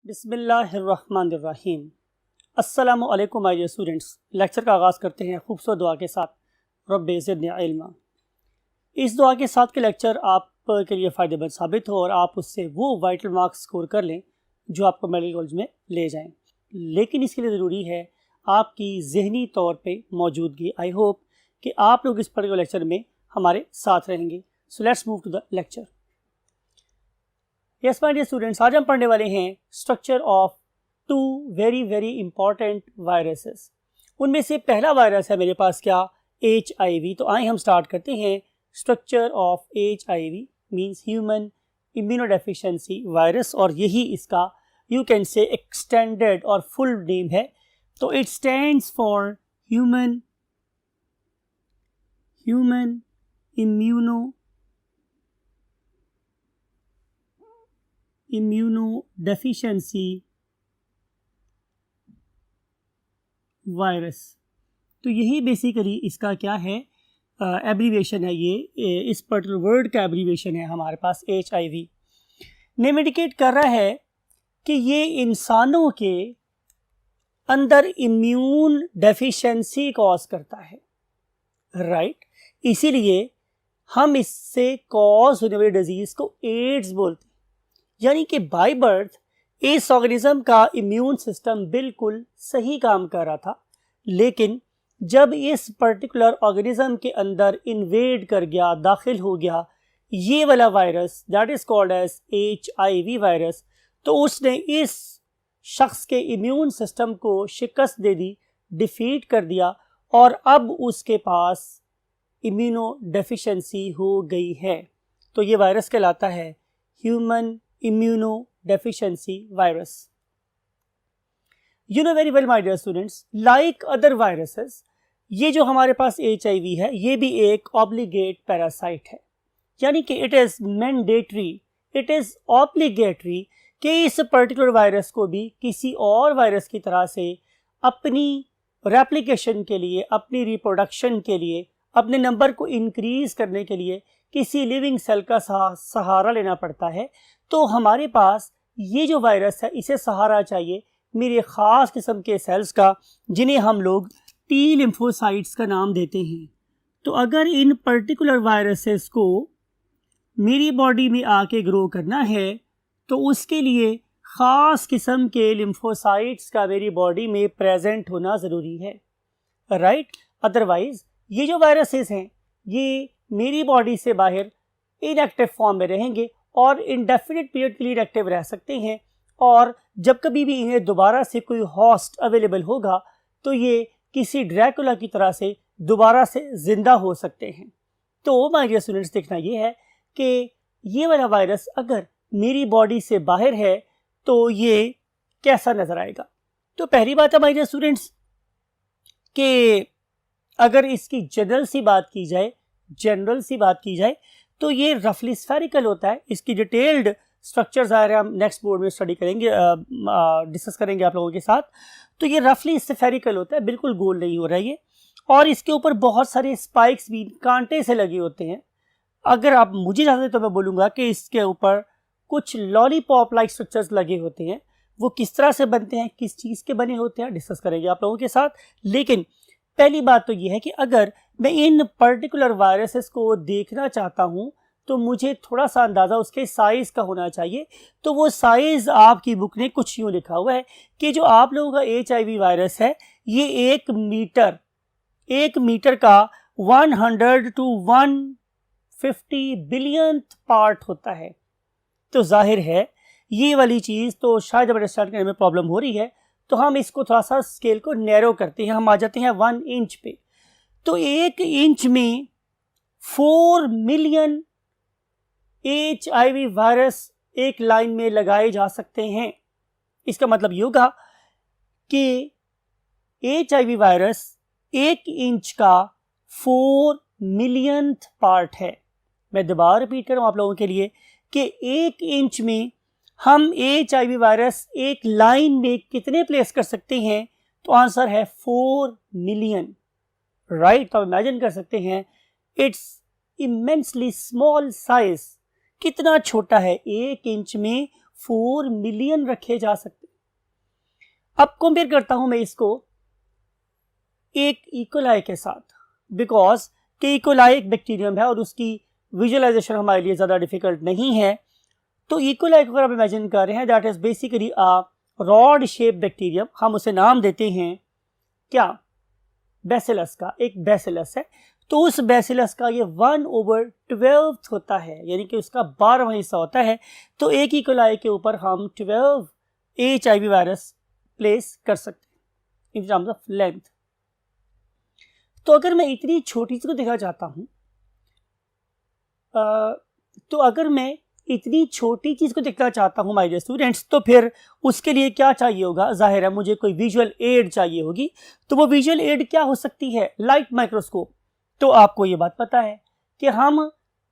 बिस्मिल्लाहिर्रहमानिर्रहीम। अस्सलामु अलैकुम माय डियर स्टूडेंट्स। लेक्चर का आगाज़ करते हैं खूबसूरत दुआ के साथ, रब्बि ज़िदनी इल्मा। इस दुआ के साथ के लेक्चर आपके लिए फ़ायदेमंद साबित हो और आप उससे वो वाइटल मार्क्स स्कोर कर लें जो आपको मेडिकल कॉलेज में ले जाएं। लेकिन इसके लिए ज़रूरी है आपकी ज़हनी तौर पे मौजूदगी। आई होप कि आप लोग इस पर्टिकुलर लेक्चर में हमारे साथ रहेंगे। So let's move to the lecture. Yes my dear students, आज हम पढ़ने वाले हैं structure of two very important viruses. उनमें से पहला वायरस है मेरे पास क्या, HIV। तो आइए हम स्टार्ट करते हैं। Structure of HIV means human immunodeficiency virus, और यही इसका यू कैन से एक्सटेंडेड और फुल नेम है। तो it stands for human immunodeficiency virus. तो यही बेसिकली इसका क्या है, एब्रीवेशन है। ये इस पर्टिकुलर वर्ड का एब्रीवेशन है हमारे पास HIV। नेम इंडिकेट कर रहा है कि ये इंसानों के अंदर इम्यून डेफिशिएंसी कॉज करता है, राइट। इसीलिए हम इससे कॉज होने वाली डिजीज को एड्स बोलते हैं। यानी कि बाय बर्थ इस ऑर्गेनिज्म का इम्यून सिस्टम बिल्कुल सही काम कर रहा था, लेकिन जब इस पर्टिकुलर ऑर्गेनिज्म के अंदर इन्वेड कर गया, दाखिल हो गया ये वाला virus that is called as HIV virus, तो उसने इस शख्स के इम्यून सिस्टम को शिकस्त दे दी, डिफीट कर दिया, और अब उसके पास इम्यूनो डेफिशिएंसी हो गई है। तो ये वायरस कहलाता है human immunodeficiency virus. You know very well my dear students, like other viruses, ये जो हमारे पास HIV है ये भी एक obligate parasite है। यानी कि it is mandatory, it is obligatory कि इस पर्टिकुलर वायरस को भी किसी और वायरस की तरह से अपनी रेप्लिकेशन के लिए, अपनी रिप्रोडक्शन के लिए, अपने नंबर को इंक्रीज करने के लिए किसी लिविंग सेल का सहारा लेना पड़ता है। तो हमारे पास ये जो वायरस है इसे सहारा चाहिए मेरे ख़ास किस्म के सेल्स का, जिन्हें हम लोग टी लिम्फोसाइट्स का नाम देते हैं। तो अगर इन पर्टिकुलर वायरसेस को मेरी बॉडी में आके ग्रो करना है तो उसके लिए ख़ास किस्म के लिम्फोसाइट्स का मेरी बॉडी में प्रेजेंट होना ज़रूरी है, राइट। अदरवाइज़ ये जो वायरसेस हैं ये मेरी बॉडी से बाहर इनएक्टिव फॉर्म में रहेंगे और इंडेफिनिट पीरियड के लिए एक्टिव रह सकते हैं, और जब कभी भी इन्हें दोबारा से कोई होस्ट अवेलेबल होगा तो ये किसी ड्रैकुला की तरह से दोबारा से ज़िंदा हो सकते हैं। तो माय डियर स्टूडेंट्स, देखना ये है कि ये वाला वायरस अगर मेरी बॉडी से बाहर है तो ये कैसा नज़र आएगा। तो पहली बात है माय डियर स्टूडेंट्स कि अगर इसकी जनरल सी बात की जाए तो ये रफली स्फेरिकल होता है। इसकी डिटेल्ड स्ट्रक्चर्स आ रहे हैं, हम नेक्स्ट बोर्ड में स्टडी करेंगे, डिस्कस करेंगे आप लोगों के साथ। तो ये रफली स्फेरिकल होता है, बिल्कुल गोल नहीं हो रहा है ये, और इसके ऊपर बहुत सारे स्पाइक्स भी कांटे से लगे होते हैं। अगर आप मुझे चाहते तो मैं बोलूँगा कि इसके ऊपर कुछ लॉलीपॉप लाइक स्ट्रक्चर्स लगे होते हैं। वो किस तरह से बनते हैं, किस चीज़ के बने होते हैं, डिस्कस करेंगे आप लोगों के साथ। लेकिन पहली बात तो ये है कि अगर मैं इन पर्टिकुलर वायरसेस को देखना चाहता हूं तो मुझे थोड़ा सा अंदाज़ा उसके साइज़ का होना चाहिए। तो वो साइज़ आपकी बुक ने कुछ यूँ लिखा हुआ है कि जो आप लोगों का HIV वायरस है ये 1 मीटर का 100 to 150 बिलियंथ पार्ट होता है। तो जाहिर है ये वाली चीज़ तो शायद अब अंडरस्टैंड करने में प्रॉब्लम हो रही है, तो हम इसको थोड़ा सा स्केल को नैरो करते हैं, हम आ जाते हैं 1 इंच पे। तो 1 इंच में 4 मिलियन HIV वायरस एक लाइन में लगाए जा सकते हैं। इसका मतलब ये होगा कि HIV वायरस 1 इंच का 4 मिलियंथ पार्ट है। मैं दोबारा रिपीट कर रहा हूँ आप लोगों के लिए कि 1 इंच में हम HIV वायरस एक लाइन में कितने प्लेस कर सकते हैं, तो आंसर है 4 मिलियन, राइट। तो इमेजिन कर सकते हैं इट्स इमेंसली स्मॉल साइज, कितना छोटा है। 1 इंच में 4 मिलियन रखे जा सकते हैं। अब कंपेयर करता हूं मैं इसको एक इकोलाई के साथ, बिकॉज के इकोलाई एक बैक्टीरियम है और उसकी विजुअलाइजेशन हमारे लिए ज़्यादा डिफिकल्ट नहीं है। तो इकोलाई को अगर आप इमेजिन कर रहे हैं, that is basically a rod shape bacterium, हम उसे नाम देते हैं क्या, बैसिलस का, एक बैसिलस है। तो उस बैसिलस का ये 1/12 होता है, यानी कि उसका 12वां हिस्सा होता है। तो एक इकोलाई के ऊपर हम 12 HIV वायरस प्लेस कर सकते हैं इन टर्म्स ऑफ लेंथ। तो अगर मैं इतनी छोटी चीज को देखना चाहता हूं, तो अगर मैं इतनी छोटी चीज को देखना चाहता हूं माय डियर स्टूडेंट्स, तो फिर उसके लिए क्या चाहिए होगा, जाहिर है मुझे कोई विजुअल एड चाहिए होगी। तो वो विजुअल एड क्या हो सकती है, लाइट माइक्रोस्कोप। तो आपको ये बात पता है कि हम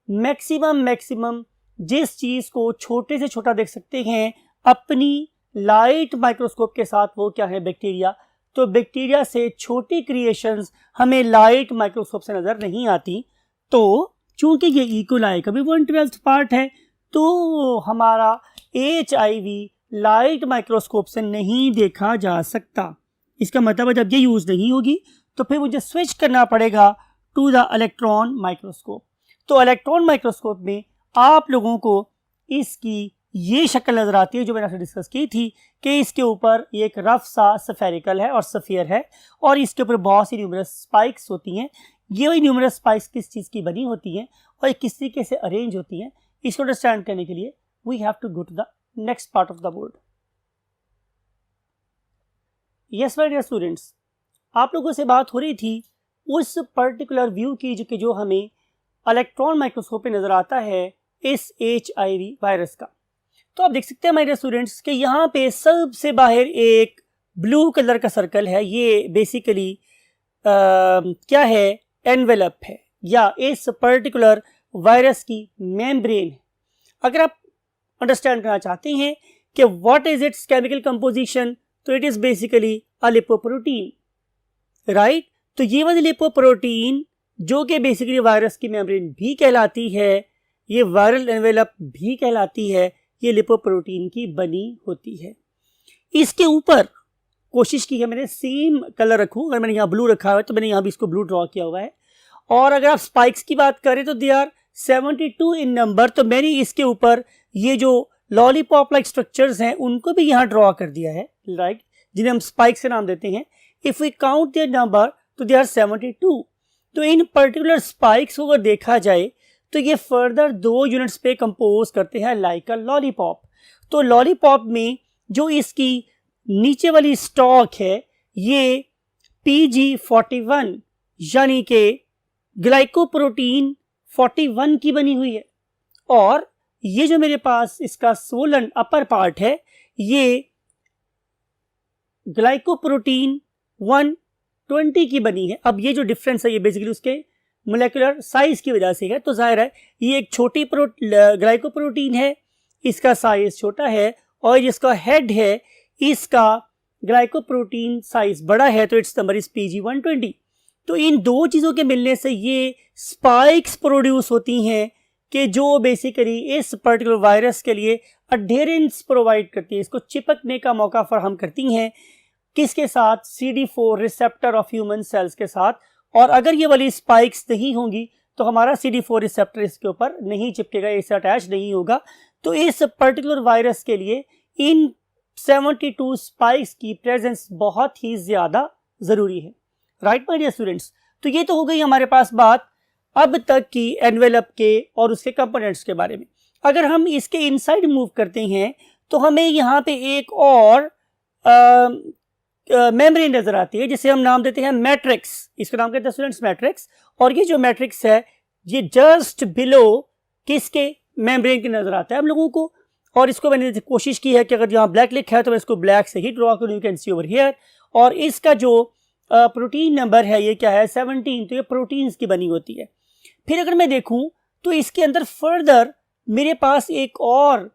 मैक्सिमम जिस चीज को छोटे से छोटा देख सकते हैं अपनी लाइट माइक्रोस्कोप के साथ, वो क्या है, बैक्टीरिया। तो बैक्टीरिया से छोटी क्रिएशंस हमें लाइट माइक्रोस्कोप से नजर नहीं आती। तो चूंकि ये इकोलाई का भी 1/12 पार्ट है, तो हमारा HIV लाइट माइक्रोस्कोप से नहीं देखा जा सकता। इसका मतलब है जब ये यूज नहीं होगी तो फिर मुझे स्विच करना पड़ेगा टू द इलेक्ट्रॉन माइक्रोस्कोप। तो इलेक्ट्रॉन माइक्रोस्कोप में आप लोगों को इसकी ये शक्ल नजर आती है जो मैंने आपसे डिस्कस की थी कि इसके ऊपर एक रफ सा सफेरिकल है और सफियर है और इसके ऊपर बहुत सी न्यूमरस स्पाइक्स होती हैं। ये वही न्यूमरस स्पाइक्स किस चीज़ की बनी होती हैं और ये किस तरीके से अरेंज होती हैं, इसको अंडरस्टैंड करने के लिए we have to go to the next part of the board. Yes my dear students, आप लोगों से बात हो रही थी उस पर्टिकुलर व्यू की जो हमें इलेक्ट्रॉन माइक्रोस्कोप पे नजर आता है इस HIV वायरस का। तो आप देख सकते हैं माय डियर स्टूडेंट्स कि यहाँ पे सबसे बाहर एक ब्लू कलर का सर्कल है। ये बेसिकली क्या है, एनवेलप है या इस पर्टिकुलर वायरस की मेम्ब्रेन है। अगर आप अंडरस्टैंड करना चाहते हैं कि what is its chemical composition, तो it is basically a lipoprotein, right. तो ये वाली लिपोप्रोटीन जो कि बेसिकली वायरस की मेम्ब्रेन भी कहलाती है, ये वायरल एनवेलप भी कहलाती है, ये लिपोप्रोटीन की बनी होती है। इसके ऊपर कोशिश की है मैंने सेम कलर रखूं, अगर मैंने यहाँ ब्लू रखा हुआ है तो मैंने यहाँ भी इसको ब्लू ड्रॉ किया हुआ है। और अगर आप स्पाइक्स की बात करें तो दे आर 72 इन नंबर। तो मैंने इसके ऊपर ये जो लॉलीपॉप लाइक स्ट्रक्चर्स हैं उनको भी यहाँ ड्रॉ कर दिया है, राइट, जिन्हें हम स्पाइक्स से नाम देते हैं। If we count their number तो दे आर 72। तो इन पर्टिकुलर स्पाइक्स को अगर देखा जाए तो ये फर्दर 2 यूनिट्स पे कंपोज करते हैं लाइक अ लॉलीपॉप। तो लॉलीपॉप में जो इसकी नीचे वाली स्टॉक है ये PG41 यानी कि ग्लाइकोप्रोटीन 41 की बनी हुई है, और ये जो मेरे पास इसका सोलन अपर पार्ट है ये ग्लाइकोप्रोटीन 120 की बनी है। अब ये जो डिफरेंस है ये बेसिकली उसके मोलेकुलर साइज की वजह से है। तो जाहिर है ये एक छोटी ग्लाइकोप्रोटीन है, इसका साइज छोटा है, और जिसका हेड है इसका ग्लाइकोप्रोटीन साइज बड़ा है, तो इट्स नंबर इज PG120। तो इन दो चीज़ों के मिलने से ये स्पाइक्स प्रोड्यूस होती हैं कि जो बेसिकली इस पर्टिकुलर वायरस के लिए अडेरेंस प्रोवाइड करती है, इसको चिपकने का मौका फराहम करती हैं। किसके साथ, CD4 receptor of human cells के साथ। और अगर ये वाली स्पाइक्स नहीं होंगी तो हमारा CD4 रिसेप्टर इसके ऊपर नहीं चिपकेगा, इससे अटैच नहीं होगा। तो इस पर्टिकुलर वायरस के लिए इन 72 स्पाइक्स की प्रेजेंस बहुत ही ज़्यादा ज़रूरी है, राइट माय डियर स्टूडेंट्स। तो ये तो हो गई हमारे पास बात अब तक की एनवेलप के और उसके कंपोनेंट्स के बारे में। अगर हम इसके इनसाइड मूव करते हैं तो हमें यहाँ पे एक और मेम्ब्रेन नजर आती है जिसे हम नाम देते हैं मैट्रिक्स। इसका नाम कहते हैं स्टूडेंट्स मैट्रिक्स। और ये जो मैट्रिक्स है ये जस्ट बिलो किसके, मेम्ब्रेन के नजर आता है हम लोगों को। और इसको मैंने कोशिश की है कि अगर यहाँ ब्लैक लिखा है तो मैं इसको ब्लैक से ही ड्रॉ करूँ, you can see over here. और इसका जो प्रोटीन नंबर है ये क्या है, 17। तो ये प्रोटीन्स की बनी होती है। फिर अगर मैं देखूं तो इसके अंदर फर्दर मेरे पास एक और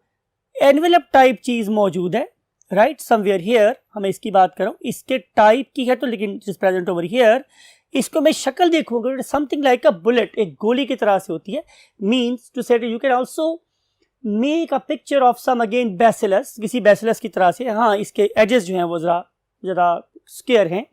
एनवेलप टाइप चीज मौजूद है, राइट, समवेयर हियर। हमें इसकी बात करूं, इसके टाइप की है तो लेकिन इज प्रेजेंट ओवर हियर। इसको मैं शक्ल देखूंगा समथिंग लाइक अ बुलेट, एक गोली की तरह से होती है। Means to say you can also make a picture of some again bacillus, किसी बैसिलस की तरह से, हाँ इसके एजेस जो हैं वो ज़रा स्क्वायर हैं।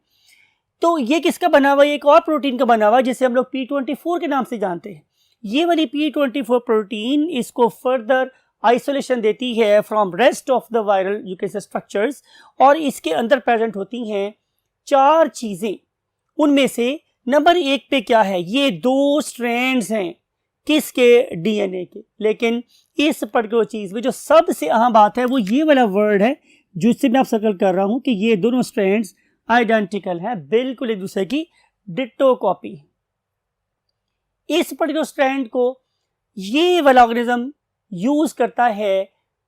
तो ये किसका बना हुआ है? एक और प्रोटीन का बना हुआ है जिसे हम लोग P24 के नाम से जानते हैं। ये वाली P24 प्रोटीन इसको फर्दर आइसोलेशन देती है from rest of the viral you can say structures, और इसके अंदर प्रेजेंट होती हैं 4 चीज़ें। उनमें से नंबर 1 पे क्या है? ये 2 स्ट्रैंड्स हैं किसके? डीएनए के। लेकिन इस पर्टिकुलर चीज़ में जो सबसे अहम बात है वो ये वाला वर्ड है जिससे मैं आप सर्कल कर रहा हूं कि ये दोनों स्ट्रैंड्स आइडेंटिकल है, बिल्कुल एक दूसरे की डिट्टो कॉपी। इस पर्टिकुलर स्ट्रैंड को ये वाला ऑर्गेनिज्म यूज करता है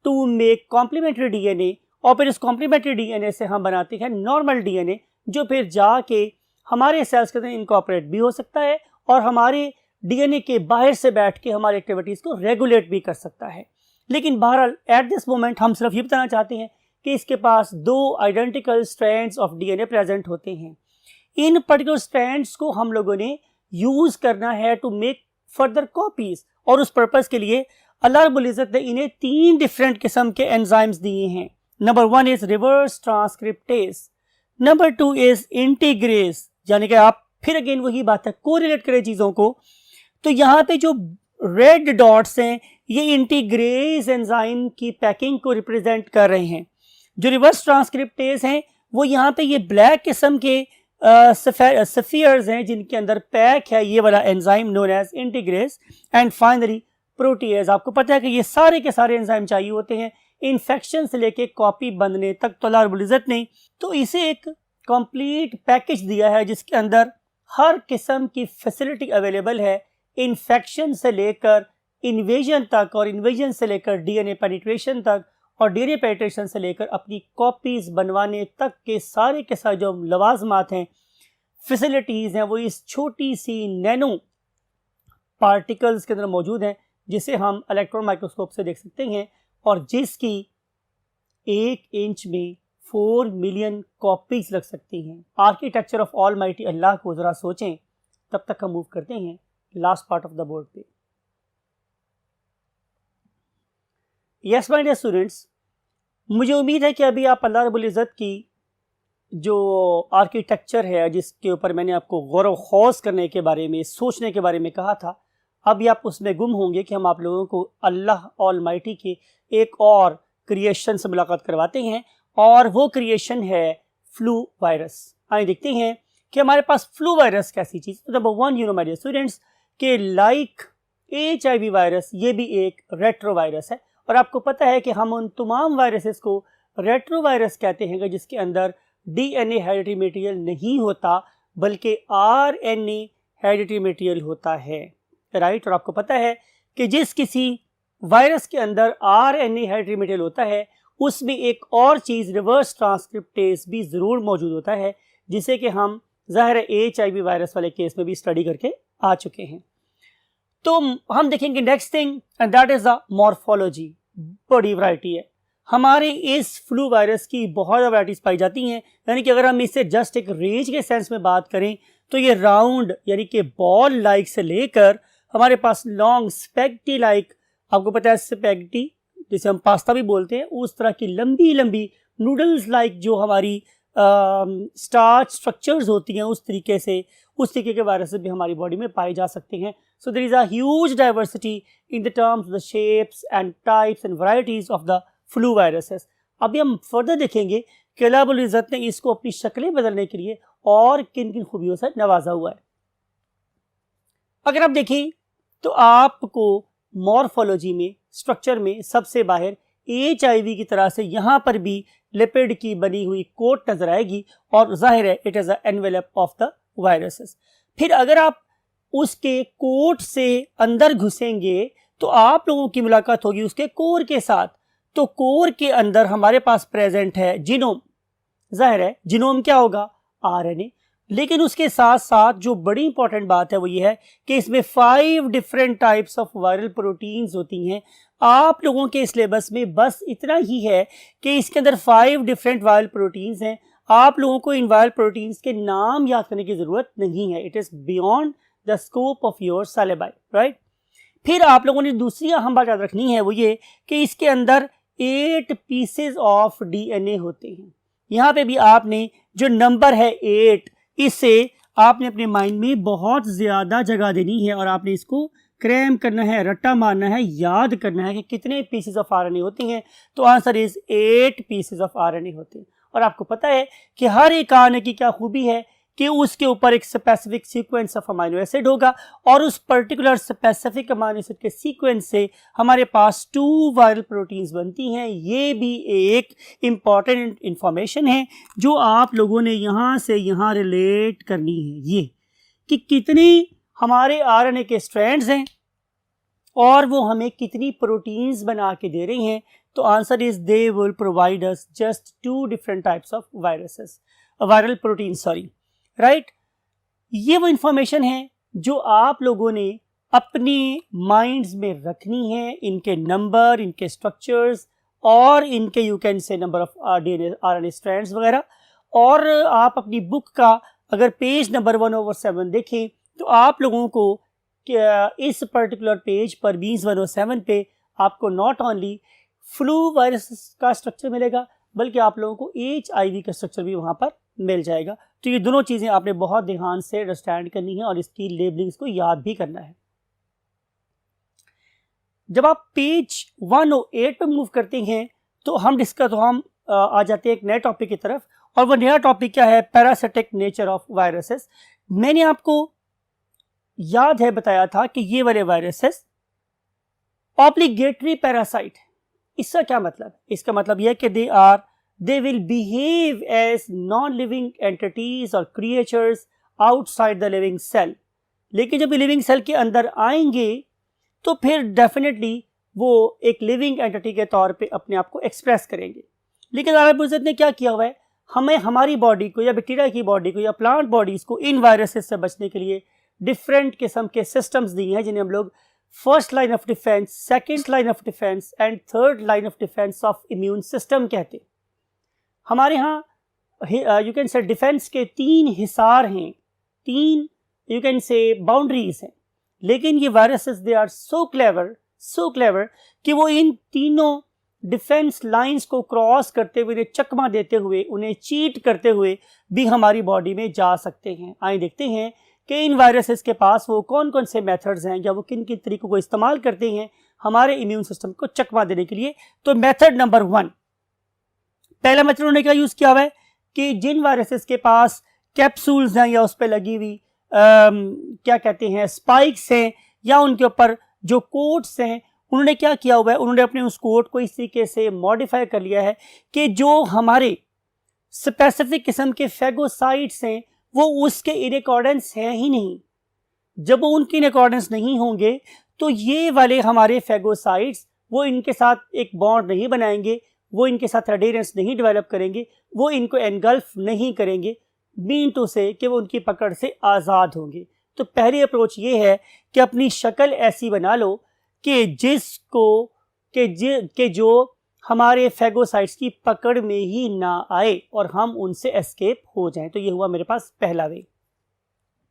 टू मेक कॉम्प्लीमेंट्री डीएनए, और फिर इस कॉम्प्लीमेंट्री डीएनए से हम बनाते हैं नॉर्मल डीएनए, जो फिर जाके हमारे सेल्स के अंदर इनकॉर्पोरेट भी हो सकता है और हमारे डीएनए के बाहर से बैठ के हमारी एक्टिविटीज को रेगुलेट भी कर सकता है। लेकिन बहरहाल एट दिस मोमेंट हम सिर्फ ये बताना चाहते हैं कि इसके पास 2 identical strands of DNA present होते हैं। इन पर्टिकुलर स्ट्रैंड्स को हम लोगों ने यूज करना है टू मेक फर्दर कॉपीज, और उस पर्पज के लिए अल्लाह रब्बुल इज्जत ने इन्हें 3 डिफरेंट किस्म के एंजाइम्स दिए हैं। Number 1 is reverse transcriptase, number 2 is integrase, यानी कि आप फिर अगेन वही बात है, कोरिलेट करें चीजों को। तो यहाँ पे जो रेड डॉट्स हैं ये इंटीग्रेज एंजाइम की पैकिंग को रिप्रेजेंट कर रहे हैं। जो रिवर्स ट्रांसक्रिप्टेज हैं वो यहाँ पे ये ब्लैक किस्म के सफियर्स हैं जिनके अंदर पैक है ये वाला enzyme known as integrase. And finally protease, आपको पता है कि ये सारे के सारे एंजाइम चाहिए होते हैं इन्फेक्शन से लेके कॉपी बनने तक। तो अल्लाह रब्बुल इज्जत ने तो इसे एक कंप्लीट पैकेज दिया है जिसके अंदर हर किस्म की फैसिलिटी अवेलेबल है, इन्फेक्शन से लेकर इन्वेजन तक, और इन्वेजन से लेकर डीएनए पेनिट्रेशन तक, और डीएनए पेनिट्रेशन से लेकर अपनी कॉपीज बनवाने तक के सारे जो लवाजमात हैं, फैसिलिटीज़ हैं, वो इस छोटी सी नैनो पार्टिकल्स के अंदर मौजूद हैं जिसे हम इलेक्ट्रॉन माइक्रोस्कोप से देख सकते हैं, और जिसकी 1 इंच में 4 मिलियन कॉपीज लग सकती हैं। आर्किटेक्चर ऑफ ऑलमाइटी अल्लाह को ज़रा सोचें। तब तक हम मूव करते हैं last part of the board पे। यस माय डियर स्टूडेंट्स, मुझे उम्मीद है कि अभी आप अल्लाह रब्बुल इज़्ज़त की जो आर्किटेक्चर है जिसके ऊपर मैंने आपको गौर व खौस करने के बारे में, सोचने के बारे में कहा था, अभी आप उसमें गुम होंगे कि हम आप लोगों को अल्लाह ऑलमाइटी के एक और क्रिएशन से मुलाकात करवाते हैं, और वो क्रिएशन है फ्लू वायरस। आइए देखते हैं कि हमारे पास फ्लू वायरस कैसी चीज़। Number 1 you know my dear students के लाइक HIV वायरस ये भी एक रेट्रो वायरस है, और आपको पता है कि हम उन तमाम वायरसेस को रेट्रो वायरस कहते हैं जिसके अंदर DNA हेरिडिटरी मटेरियल नहीं होता बल्कि RNA हेरिडिटरी मटेरियल होता है, राइट। और आपको पता है कि जिस किसी वायरस के अंदर RNA हेरिडिटरी मटेरियल होता है उसमें एक और चीज़ रिवर्स ट्रांसक्रिप्टेज भी ज़रूर मौजूद होता है, जिसे कि हम ज़ाहिर HIV वायरस वाले केस में भी स्टडी करके आ चुके हैं। तो हम देखेंगे next thing and that is the morphology. बड़ी वैरायटी है हमारे इस फ्लू वायरस की, बहुत ज़्यादा वैराइटीज़ पाई जाती हैं। यानी कि अगर हम इससे जस्ट एक रेंज के सेंस में बात करें तो ये राउंड यानी कि बॉल लाइक से लेकर हमारे पास लॉन्ग स्पेगेटी लाइक, आपको पता है स्पेगेटी जिसे हम पास्ता भी बोलते हैं, उस तरह की लंबी लंबी नूडल्स लाइक जो हमारी स्टार्च स्ट्रक्चर्स होती हैं उस तरीके के वायरसेस भी हमारी बॉडी में पाए जा सकते हैं। So there is a huge diversity in the terms the shapes and types and varieties of the flu viruses. अभी हम फर्दर देखेंगे कि अल्लाह रब्बुल इज़्ज़त ने इसको अपनी शक्लें बदलने के लिए और किन किन खूबियों से नवाजा हुआ है। अगर आप देखें तो आपको मॉर्फोलॉजी में, स्ट्रक्चर में सबसे बाहर HIV की तरह से यहाँ पर भी लिपिड की बनी हुई कोट नजर आएगी, और जाहिर है it is a envelope of the viruses. फिर अगर आप उसके कोट से अंदर घुसेंगे तो आप लोगों की मुलाकात होगी उसके कोर के साथ। तो कोर के अंदर हमारे पास प्रेजेंट है जीनोम। जाहिर है जीनोम क्या होगा? RNA। लेकिन उसके साथ साथ जो बड़ी इंपॉर्टेंट बात है वो ये है कि इसमें 5 different types of viral proteins होती हैं। आप लोगों के सिलेबस में बस इतना ही है कि इसके अंदर 5 डिफरेंट वायरल प्रोटीन्स हैं। आप लोगों को इन वायरल प्रोटीन्स के नाम याद करने की ज़रूरत नहीं है। It is beyond the scope of your syllabus, right. फिर आप लोगों ने दूसरी अहम बात याद रखनी है, वो ये कि इसके अंदर 8 पीसेज ऑफ DNA होते हैं। यहाँ पे भी आपने जो नंबर है 8, इससे आपने अपने माइंड में बहुत ज़्यादा जगह देनी है और आपने इसको क्रैम करना है, रट्टा मारना है, याद करना है कि कितने पीसेज ऑफ RNA होती हैं। तो answer is 8 pieces of RNA होते हैं। और आपको पता है कि हर एक RNA की क्या खूबी है कि उसके ऊपर एक specific sequence of amino acid होगा और उस पर्टिकुलर स्पेसिफिक अमाइनो एसिड के सीक्वेंस से हमारे पास 2 वायरल प्रोटीन्स बनती हैं। ये भी एक इम्पॉर्टेंट इंफॉर्मेशन है जो आप लोगों ने यहाँ से यहाँ रिलेट करनी है, ये कि कितने हमारे RNA के स्ट्रैंड्स हैं और वो हमें कितनी प्रोटीन्स बना के दे रही हैं। तो answer is they will provide us just 2 different types of viral protein, sorry, right. ये वो इंफॉर्मेशन है जो आप लोगों ने अपने माइंड्स में रखनी है, इनके नंबर, इनके स्ट्रक्चर्स और इनके you can say number of RNA strands वगैरह। और आप अपनी बुक का अगर पेज नंबर 1/7 देखें तो आप लोगों को इस पर्टिकुलर पेज पर 1/7 पे आपको नॉट ओनली फ्लू वायरस का स्ट्रक्चर मिलेगा बल्कि आप लोगों को HIV का स्ट्रक्चर भी वहाँ पर मिल जाएगा। तो ये दोनों चीज़ें आपने बहुत ध्यान से अंडरस्टैंड करनी है और इसकी लेबलिंग्स को याद भी करना है। जब आप पेज 108 पर मूव करते हैं तो हम आ जाते हैं एक नए टॉपिक की तरफ, और वो नया टॉपिक क्या है? Parasitic nature of viruses. मैंने आपको याद है बताया था कि ये वाले वायरसेस ऑब्लिगेटरी पैरासाइट है। इसका क्या मतलब? इसका मतलब यह है कि they will behave as non-living entities or creatures outside the living cell। लेकिन जब लिविंग सेल के अंदर आएंगे तो फिर डेफिनेटली वो एक लिविंग एंटिटी के तौर पे अपने आप को एक्सप्रेस करेंगे। लेकिन अल्लाह रब्बुल इज़्ज़त ने क्या किया हुआ है, हमें हमारी बॉडी को या बैक्टीरिया की बॉडी को या प्लांट बॉडीज को इन वायरसेस से बचने के लिए डिफरेंट किस्म के सिस्टम्स दिए हैं जिन्हें हम लोग first line of defence, second line of defence and third line of defence of immune system कहते हैं। हमारे यहाँ यू कैन से डिफेंस के 3 हिसार हैं, 3 यू कैन से बाउंड्रीज हैं। लेकिन ये viruses they are so clever कि वो इन तीनों डिफेंस लाइंस को क्रॉस करते हुए, उन्हें चकमा देते हुए, उन्हें चीट करते हुए भी हमारी बॉडी में जा सकते हैं। आइए देखते हैं कि इन वायरसेस के पास वो कौन कौन से मेथड्स हैं या वो किन किन तरीकों को इस्तेमाल करते हैं हमारे इम्यून सिस्टम को चकमा देने के लिए। तो मेथड नंबर 1, पहला मेथड उन्होंने क्या यूज़ किया हुआ है कि जिन वायरसेस के पास कैप्सूल्स हैं या उस पर लगी हुई क्या कहते हैं स्पाइक्स हैं या उनके ऊपर जो कोट्स हैं, उन्होंने क्या किया हुआ है, उन्होंने अपने उस कोट को इस तरीके से मॉडिफाई कर लिया है कि जो हमारे स्पेसिफिक किस्म के फेगोसाइट्स हैं वो उसके इन अकॉर्डेंस हैं ही नहीं। जब वो उनके इन अकॉर्डेंस नहीं होंगे तो ये वाले हमारे फेगोसाइट्स वो इनके साथ एक बॉन्ड नहीं बनाएंगे, वो इनके साथ एडेरेंस नहीं डेवलप करेंगे, वो इनको एनगल्फ नहीं करेंगे, मीन टू से कि वो उनकी पकड़ से आज़ाद होंगे। तो पहली अप्रोच ये है कि अपनी शक्ल ऐसी बना लो कि जो हमारे फेगोसाइट्स की पकड़ में ही ना आए और हम उनसे एस्केप हो जाएं। तो ये हुआ मेरे पास पहला way.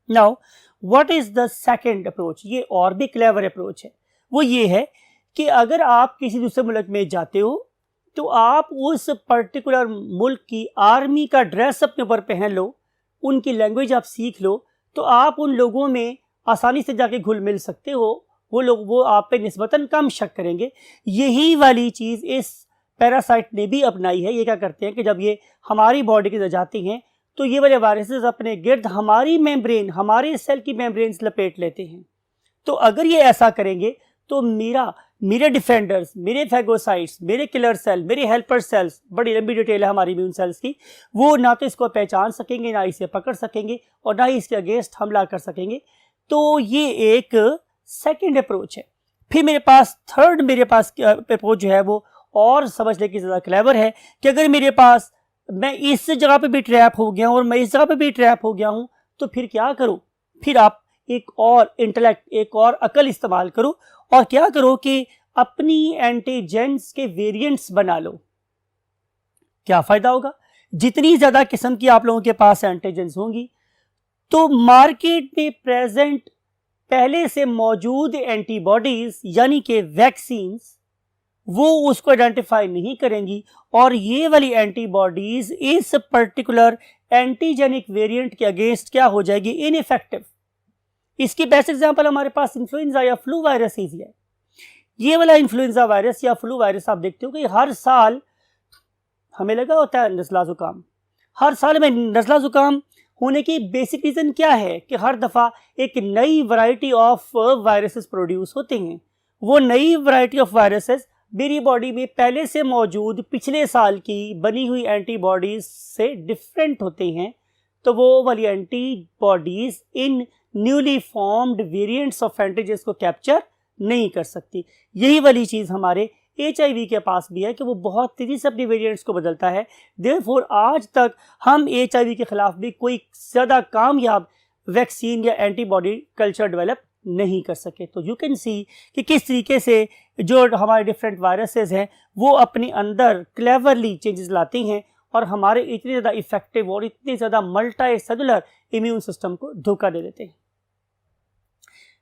Now what is the second approach? ये और भी क्लेवर अप्रोच है। वो ये है कि अगर आप किसी दूसरे मुल्क में जाते हो तो आप उस पर्टिकुलर मुल्क की आर्मी का ड्रेस अपने ऊपर पहन लो, उनकी लैंग्वेज आप सीख लो, तो आप उन लोगों में आसानी से जाके घुल मिल सकते हो। वो आप पे निस्बतन कम शक करेंगे। यही वाली चीज़ इस पैरासाइट ने भी अपनाई है। ये क्या करते हैं कि जब ये हमारी बॉडी के अंदर जाती हैं तो ये वाले वायरसेस अपने गिर्द हमारी मेम्ब्रेन, हमारे सेल की मेम्ब्रेन्स लपेट लेते हैं। तो अगर ये ऐसा करेंगे तो मेरे डिफेंडर्स, मेरे फेगोसाइट्स, मेरे किलर सेल, मेरे हेल्पर सेल्स, बड़ी लंबी डिटेल है हमारी इम्यून सेल्स की, वो ना तो इसको पहचान सकेंगे, ना इसे पकड़ सकेंगे और ना ही इसके अगेंस्ट हमला कर सकेंगे। तो ये एक सेकंड अप्रोच है। फिर मेरे पास अप्रोच जो है वो और समझने की ज़्यादा क्लेवर है कि अगर मेरे पास मैं इस जगह पे भी ट्रैप हो गया हूँ और मैं इस जगह पे भी ट्रैप हो गया हूँ तो फिर क्या करो? फिर आप एक और इंटेलेक्ट, एक और अकल इस्तेमाल करो और क्या करो कि अपनी एंटीजेंस के वेरिएंट्स बना लो। क्या फ़ायदा होगा? जितनी ज़्यादा किस्म की आप लोगों के पास एंटीजेंस होंगी तो मार्केट में प्रेजेंट पहले से मौजूद एंटीबॉडीज यानी कि वैक्सीन्स वो उसको आइडेंटिफाई नहीं करेंगी और ये वाली एंटीबॉडीज इस पर्टिकुलर एंटीजेनिक वेरिएंट के अगेंस्ट क्या हो जाएगी, इनइफेक्टिव। इसकी बेस्ट एग्जांपल हमारे पास इन्फ्लुएंजा या फ्लू वायरस ही है। ये वाला इन्फ्लुएंजा वायरस या फ्लू वायरस आप देखते हो कि हर साल हमें लगा होता है नज़ला ज़ुकाम, हर साल में नज़ला ज़ुकाम होने की बेसिक रीज़न क्या है कि हर दफ़ा एक नई वैरायटी ऑफ वायरसेस प्रोड्यूस होते हैं। वो नई वैरायटी ऑफ वायरसेस मेरी बॉडी में पहले से मौजूद पिछले साल की बनी हुई एंटीबॉडीज से डिफरेंट होते हैं, तो वो वाली antibodies in newly formed variants of antigens को कैप्चर नहीं कर सकती। यही वाली चीज़ हमारे HIV के पास भी है कि वो बहुत तेज़ी से अपनी वेरिएंट्स को बदलता है। देयरफॉर आज तक हम HIV के ख़िलाफ़ भी कोई ज़्यादा कामयाब वैक्सीन या एंटीबॉडी कल्चर डेवलप नहीं कर सके। तो यू कैन सी कि किस तरीके से जो हमारे डिफरेंट वायरसेस हैं वो अपने अंदर क्लेवरली चेंजेस लाते हैं और हमारे इतने ज़्यादा इफेक्टिव और इतने ज़्यादा मल्टी सेलुलर इम्यून सिस्टम को धोखा दे देते हैं।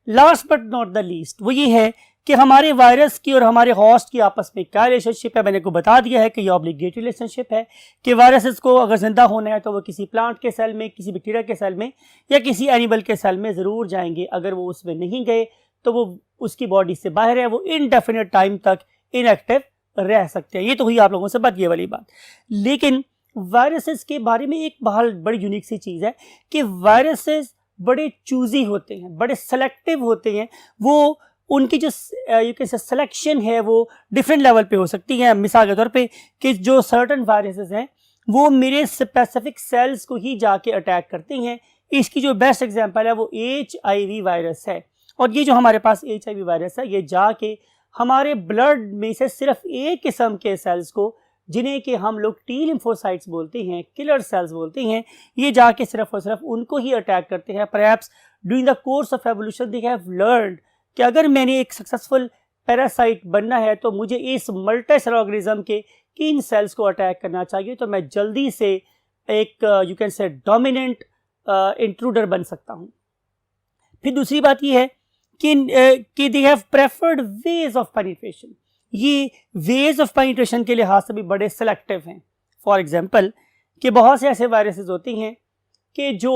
Last but not the least वो ये है कि हमारे वायरस की और हमारे होस्ट की आपस में क्या रिलेशनशिप है। मैंने को बता दिया है कि ये ऑब्लिगेटरी रिलेशनशिप है कि वायरसेस को अगर जिंदा होना है तो वो किसी प्लांट के सेल में, किसी बैक्टीरिया के सेल में या किसी एनिमल के सेल में ज़रूर जाएंगे। अगर वो उसमें नहीं गए तो वो उसकी बॉडी से बाहर है, वो इनडेफिनेट टाइम तक इनएक्टिव रह सकते हैं। ये तो हुई आप लोगों से बात ये वाली बात। लेकिन वायरसेस के बारे में एक बहुत बड़ी यूनिक सी चीज़ है कि वायरसेस बड़े चूजी होते हैं, बड़े सेलेक्टिव होते हैं। वो उनकी जो यू कैन से सिलेक्शन है वो डिफरेंट लेवल पे हो सकती है। मिसाल के तौर पे कि जो सर्टन वायरसेस हैं वो मेरे स्पेसिफिक सेल्स को ही जाके अटैक करते हैं। इसकी जो बेस्ट एग्जांपल है वो HIV वायरस है। और ये जो हमारे पास HIV वायरस है ये जाके हमारे ब्लड में से सिर्फ एक किस्म के सेल्स को, जिन्हें कि हम लोग T लिम्फोसाइट्स बोलते हैं, किलर सेल्स बोलते हैं, ये जाके सिर्फ और सिर्फ उनको ही अटैक करते हैं। Perhaps during the course of evolution they have learned कि अगर मैंने एक सक्सेसफुल पैरासाइट बनना है तो मुझे इस मल्टी सेल ऑर्गेनिज्म के किन सेल्स को अटैक करना चाहिए, तो मैं जल्दी से एक you can say dominant intruder बन सकता हूँ। फिर दूसरी बात ये है कि they have preferred ways of penetration. ये वेज ऑफ पेनिट्रेशन के लिहाज से भी बड़े सेलेक्टिव हैं। फॉर एग्जांपल कि बहुत से ऐसे वायरसेस होते हैं कि जो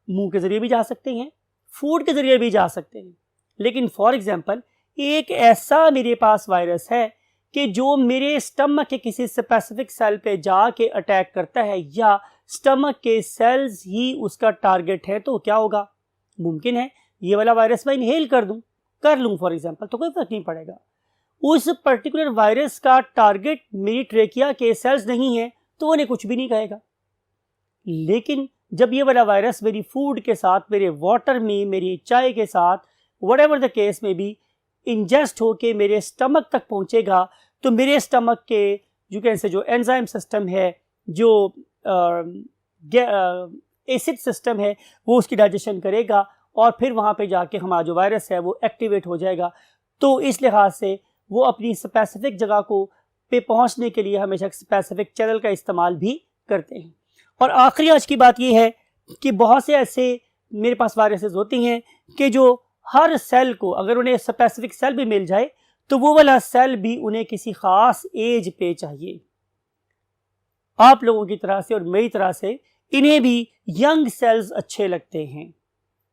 मुंह के ज़रिए भी जा सकते हैं, फूड के ज़रिए भी जा सकते हैं। लेकिन फॉर एग्जांपल एक ऐसा मेरे पास वायरस है कि जो मेरे स्टमक के किसी स्पेसिफिक सेल पे जाके अटैक करता है या स्टमक के सेल्स ही उसका टारगेट है, तो क्या होगा? मुमकिन है ये वाला वायरस मैं इनहेल कर लूँ फॉर एग्जांपल, तो कोई फर्क नहीं पड़ेगा। उस पर्टिकुलर वायरस का टारगेट मेरी ट्रेकिया के सेल्स नहीं है तो उन्हें कुछ भी नहीं कहेगा। लेकिन जब ये वाला वायरस मेरी फूड के साथ, मेरे वाटर में, मेरी चाय के साथ, व्हाटएवर द केस में भी इंजेस्ट होके मेरे स्टमक तक पहुंचेगा, तो मेरे स्टमक के यू कैन से जो एंजाइम सिस्टम है, जो एसिड सिस्टम है, वो उसकी डाइजेशन करेगा और फिर वहाँ पे जाके हमारा जो वायरस है वो एक्टिवेट हो जाएगा। तो इस लिहाज से वो अपनी स्पेसिफिक जगह को पे पहुँचने के लिए हमेशा स्पेसिफिक चैनल का इस्तेमाल भी करते हैं। और आखिरी आज की बात ये है कि बहुत से ऐसे मेरे पास वायरसेस होती हैं कि जो हर सेल को, अगर उन्हें स्पेसिफिक सेल भी मिल जाए तो वो वाला सेल भी उन्हें किसी ख़ास एज पे चाहिए। आप लोगों की तरह से और मेरी तरह से इन्हें भी यंग सेल्स अच्छे लगते हैं।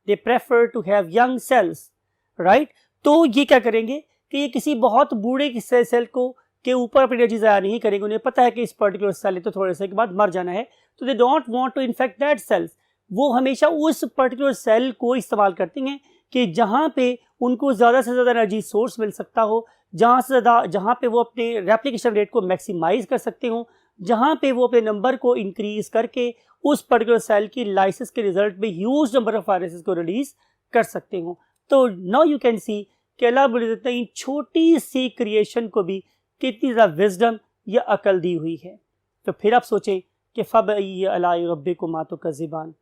They prefer to have young cells, right. तो ये क्या करेंगे कि ये किसी बहुत बूढ़े सेल को के ऊपर अपनी एनर्जी ज़ाया नहीं करेंगे। उन्हें पता है कि इस पर्टिकुलर सेल तो थोड़े से के बाद मर जाना है, तो they don't want to infect that cells. वो हमेशा उस पर्टिकुलर सेल को इस्तेमाल करते हैं कि जहाँ पे उनको ज़्यादा से ज़्यादा एनर्जी सोर्स मिल सकता हो, जहाँ पे वो अपने रेप्लिकेशन रेट को मैक्सिमाइज कर सकते हो, जहाँ पे वो अपने नंबर को इंक्रीज करके उस पर्टिकुलर सेल की लाइसिस के रिजल्ट में ह्यूज नंबर ऑफ वायरसेस को रिलीज कर सकते हो। तो नाउ यू कैन सी कि अल्लाह ने इन छोटी सी क्रिएशन को भी कितनी ज़्यादा विजडम या अकल दी हुई है। तो फिर आप सोचें कि फ़बअय्यि आलाइ रब्बिकुमा तुकज़्ज़िबान,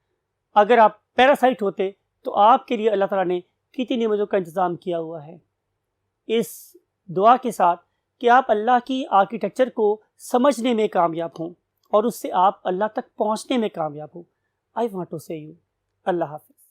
अगर आप पैरासाइट होते तो आपके लिए अल्लाह ताला ने कितनी नेमतों का इंतज़ाम किया हुआ है। इस दुआ के साथ कि आप अल्लाह की आर्किटेक्चर को समझने में कामयाब हों और उससे आप अल्लाह तक पहुँचने में कामयाब हों। I want to say you अल्लाह हाफ़िज़।